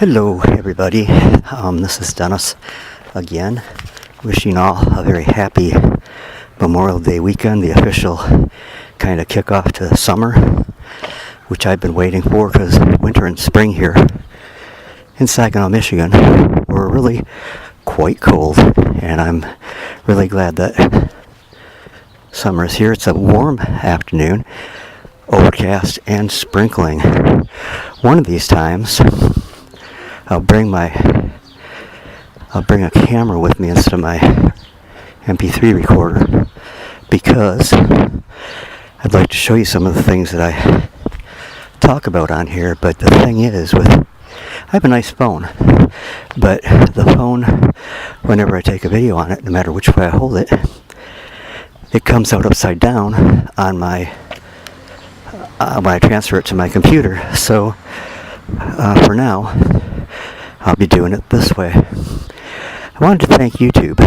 Hello everybody, this is Dennis again, wishing all a very happy Memorial Day weekend, the official kind of kickoff to summer, which I've been waiting for because winter and spring here in Saginaw, Michigan were really quite cold, and I'm really glad that summer is here. It's a warm afternoon, overcast and sprinkling. One of these times I'll bring a camera with me instead of my MP3 recorder, because I'd like to show you some of the things that I talk about on here. But the thing is, I have a nice phone, but the phone, whenever I take a video on it, no matter which way I hold it, it comes out upside down on when I transfer it to my computer. So for now, I'll be doing it this way. I wanted to thank YouTube.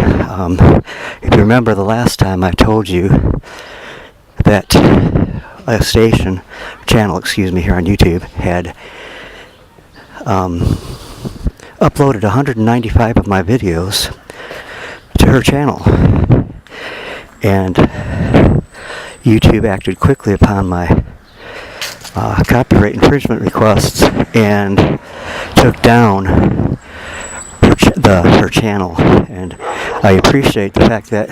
If you remember the last time I told you that a channel here on YouTube had uploaded 195 of my videos to her channel, and YouTube acted quickly upon my copyright infringement requests and took down her channel. And I appreciate the fact that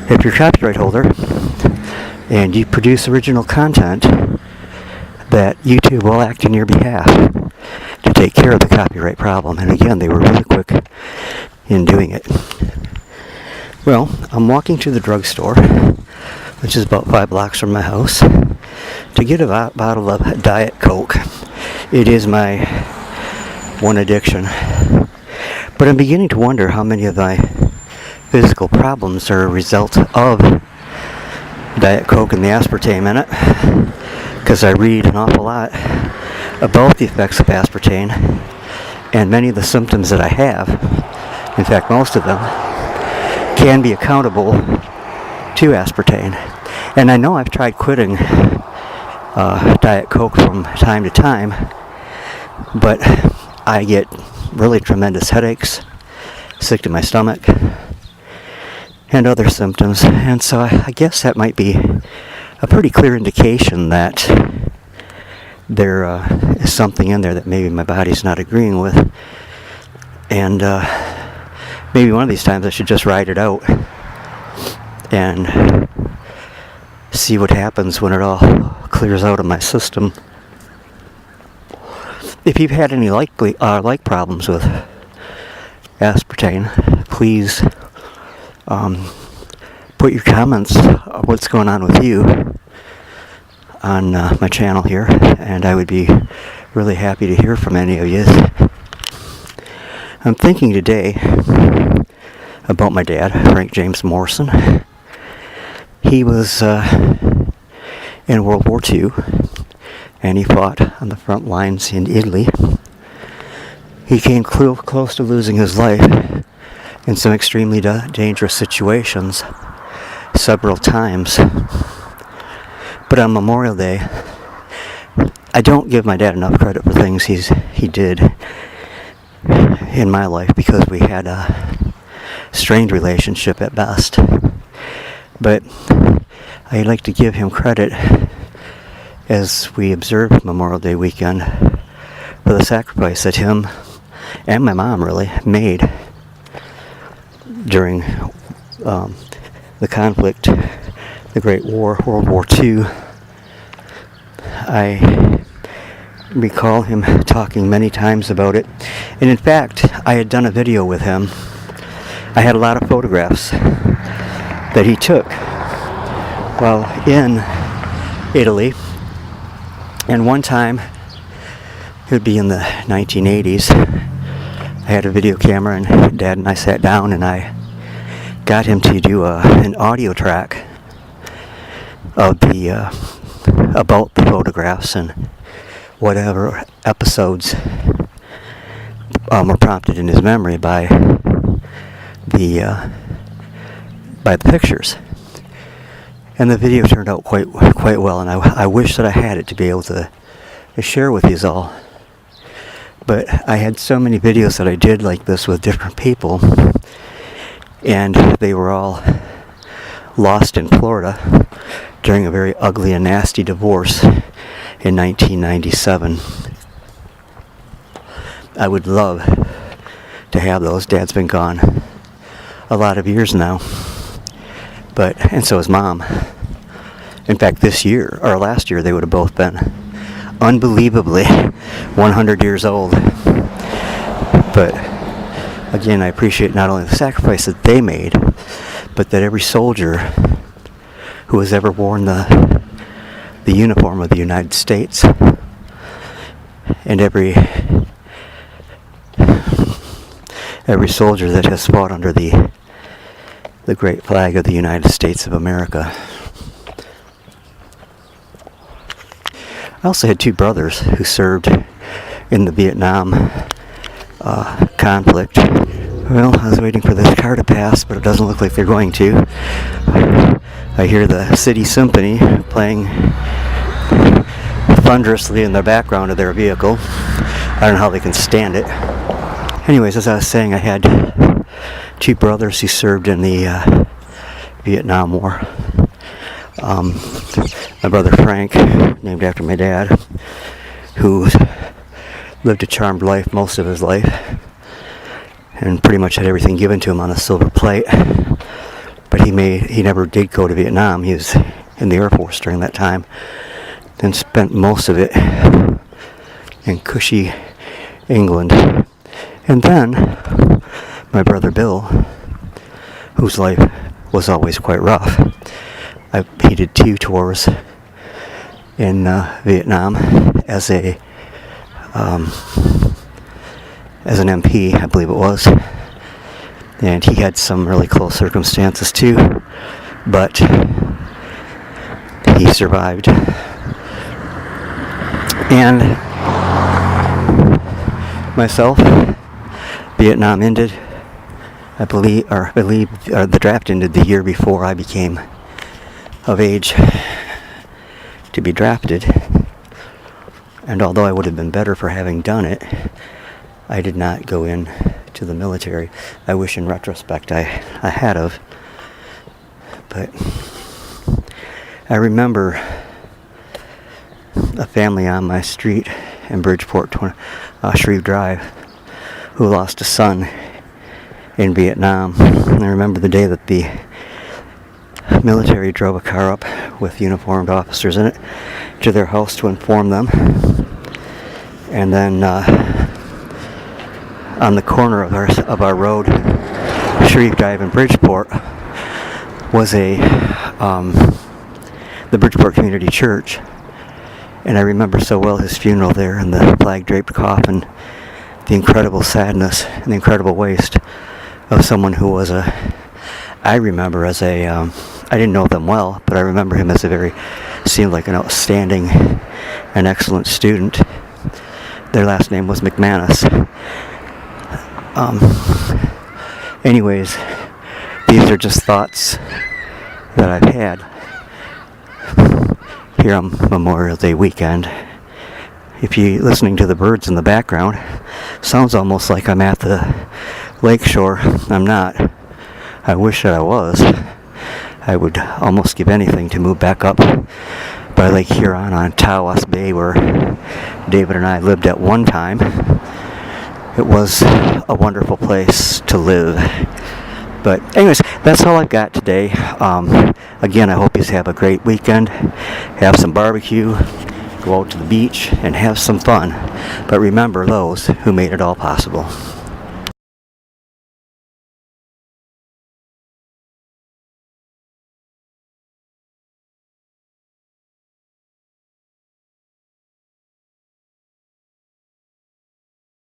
if you're a copyright holder and you produce original content, that YouTube will act in your behalf to take care of the copyright problem. And again, they were really quick in doing it. Well, I'm walking to the drugstore, which is about 5 blocks from my house, to get a bottle of Diet Coke. It is my one addiction. But I'm beginning to wonder how many of my physical problems are a result of Diet Coke and the aspartame in it, because I read an awful lot about the effects of aspartame, and many of the symptoms that I have, in fact most of them, can be accountable to aspartame. And I know I've tried quitting Diet Coke from time to time, but I get really tremendous headaches, sick to my stomach, and other symptoms. And so I guess that might be a pretty clear indication that there is something in there that maybe my body's not agreeing with. And maybe one of these times I should just ride it out and see what happens when it all clears out of my system. If you've had any like problems with aspartame, please put your comments of what's going on with you on my channel here, and I would be really happy to hear from any of you. I'm thinking today about my dad, Frank James Morrison. He was in World War II, and he fought on the front lines in Italy. He came close to losing his life in some extremely dangerous situations several times. But on Memorial Day, I don't give my dad enough credit for things he did in my life, because we had a strained relationship at best. But I'd like to give him credit as we observe Memorial Day weekend for the sacrifice that him and my mom really made during the conflict, the Great War, World War II. I recall him talking many times about it, and in fact, I had done a video with him. I had a lot of photographs that he took while in Italy. And one time, it would be in the 1980s, I had a video camera, and Dad and I sat down and I got him to do an audio track of about the photographs and whatever episodes were prompted in his memory by the pictures. And the video turned out quite well, and I wish that I had it to be able to share with you all. But I had so many videos that I did like this with different people, and they were all lost in Florida during a very ugly and nasty divorce in 1997. I would love to have those. Dad's been gone a lot of years now, and so is Mom. In fact, this year, or last year, they would have both been unbelievably 100 years old. But again, I appreciate not only the sacrifice that they made, but that every soldier who has ever worn the uniform of the United States, and every soldier that has fought under the great flag of the United States of America. I also had two brothers who served in the Vietnam conflict. Well, I was waiting for this car to pass, but it doesn't look like they're going to. I hear the City Symphony playing thunderously in the background of their vehicle. I don't know how they can stand it. Anyways, as I was saying, I had two brothers who served in the Vietnam War. My brother Frank, named after my dad, who lived a charmed life most of his life and pretty much had everything given to him on a silver plate. But he never did go to Vietnam. He was in the Air Force during that time and spent most of it in cushy England. And then my brother Bill, whose life was always quite rough, he did 2 tours in Vietnam as an MP, I believe it was, and he had some really close circumstances too, but he survived. And myself, Vietnam ended, I believe the draft ended the year before I became of age to be drafted, and although I would have been better for having done it, I did not go in to the military. I wish in retrospect I had of, but I remember a family on my street in Bridgeport, Shreve Drive, who lost a son in Vietnam. And I remember the day that the military drove a car up with uniformed officers in it to their house to inform them. And then on the corner of our road, Shreve Drive in Bridgeport, was the Bridgeport Community Church. And I remember so well his funeral there, and the flag-draped coffin, the incredible sadness and the incredible waste of someone who was I didn't know them well, but I remember him as seemed like an outstanding and excellent student. Their last name was McManus. Anyways, these are just thoughts that I've had here on Memorial Day weekend. If you're listening to the birds in the background, sounds almost like I'm at the lakeshore. I'm not. I wish that I was. I would almost give anything to move back up by Lake Huron on Tawas Bay, where David and I lived at one time. It was a wonderful place to live. But anyways, that's all I've got today. Again, I hope you have a great weekend. Have some barbecue, go out to the beach, and have some fun. But remember those who made it all possible.